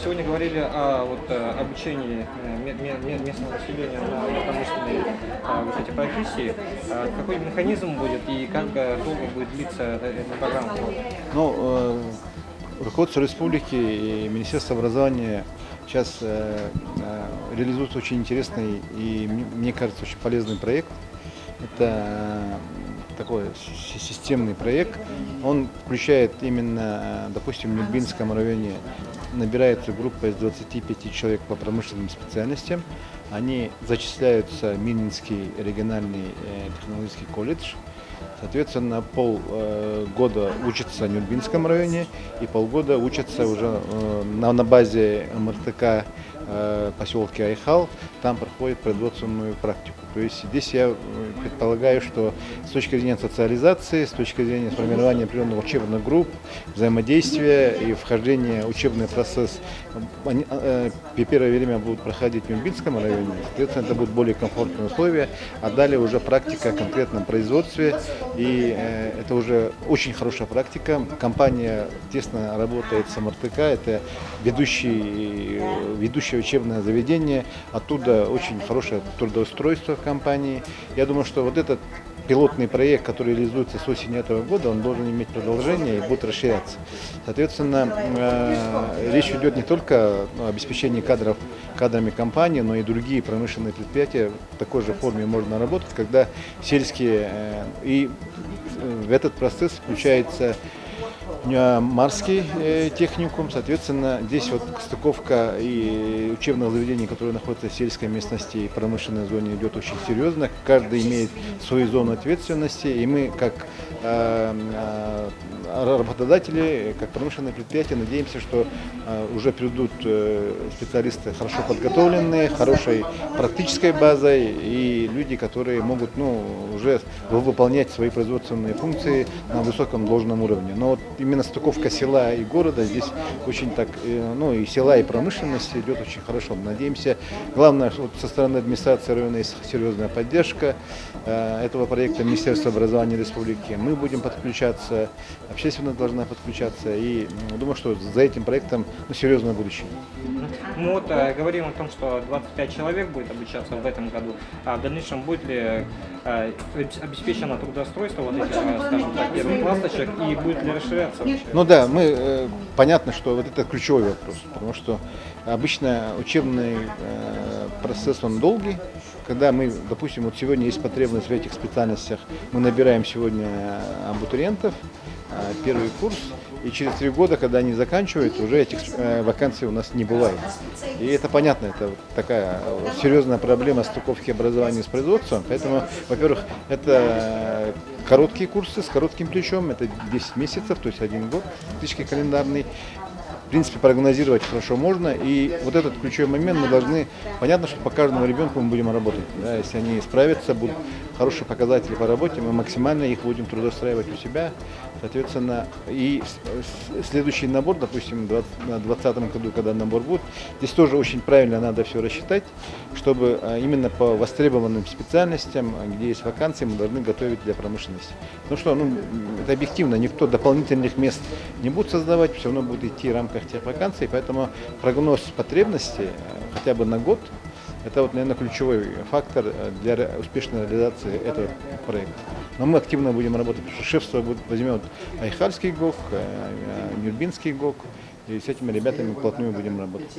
Сегодня говорили о обучении местного населения на промышленные вот эти профессии. Какой механизм будет и как долго будет длиться эта программа? Ну, руководство республики и Министерство образования сейчас реализует очень интересный и, мне кажется, очень полезный проект. Это такой системный проект. Он включает именно, допустим, в Нюрбинском районе набирается группа из 25 человек по промышленным специальностям. Они зачисляются в Мининский региональный технологический колледж. Соответственно, полгода учатся в Нюрбинском районе и полгода учатся уже на базе МРТК поселке Айхал, там проходит производственную практику. То есть здесь я предполагаю, что с точки зрения социализации, с точки зрения формирования определенных учебных групп, взаимодействия и вхождения в учебный процесс, они первое время будут проходить в Нюрбинском районе, соответственно, это будут более комфортные условия, а далее уже практика в конкретном производстве, и это уже очень хорошая практика. Компания тесно работает с МРТК, это ведущее учебное заведение, оттуда очень хорошее трудоустройство в компании. Я думаю, что вот этот пилотный проект, который реализуется с осени этого года, он должен иметь продолжение и будет расширяться. Соответственно, речь идет не только о обеспечении кадрами компании, но и другие промышленные предприятия в такой же форме можно работать, когда сельские, и в этот процесс включается Марский техникум, соответственно, здесь вот стыковка и учебных заведений, которые находятся в сельской местности и промышленной зоне, идет очень серьезно. Каждый имеет свою зону ответственности, и мы, как работодатели, как промышленные предприятия, надеемся, что уже придут специалисты хорошо подготовленные, хорошей практической базой и люди, которые могут уже выполнять свои производственные функции на высоком должном уровне. Но вот именно стыковка села и города здесь очень так, и села, и промышленность идет очень хорошо. Надеемся, главное, что со стороны администрации района есть серьезная поддержка этого проекта Министерства образования республики. Мы будем подключаться, общественность должна подключаться, и думаю, что за этим проектом серьезное будущее. Мы говорим о том, что 25 человек будет обучаться в этом году, а в дальнейшем будет ли обеспечено трудоустройство вот этих, скажем так, первых классочек, и будет ли расширяться вообще? Ну да, понятно, что вот это ключевой вопрос, потому что обычно учебный процесс, он долгий. Когда мы, допустим, вот сегодня есть потребность в этих специальностях, мы набираем сегодня абитуриентов, первый курс, и через 3 года, когда они заканчивают, уже этих вакансий у нас не бывает. И это понятно, это такая серьезная проблема стыковки образования с производством. Поэтому, во-первых, это короткие курсы с коротким плечом, это 10 месяцев, то есть 1 год, фактически календарный. В принципе, прогнозировать хорошо можно, и вот этот ключевой момент мы должны, понятно, что по каждому ребенку мы будем работать, да, если они справятся, будут хорошие показатели по работе, мы максимально их будем трудоустраивать у себя, соответственно, и следующий набор, допустим, в 2020 году, когда набор будет, здесь тоже очень правильно надо все рассчитать, чтобы именно по востребованным специальностям, где есть вакансии, мы должны готовить для промышленности. Потому что, это объективно, никто дополнительных мест не будет создавать, все равно будет идти в рамках тех вакансий, поэтому прогноз потребностей хотя бы на год — это, наверное, ключевой фактор для успешной реализации этого проекта. Но мы активно будем работать, потому что шефство возьмет Айхальский ГОК, Нюрбинский ГОК, и с этими ребятами вплотную будем работать.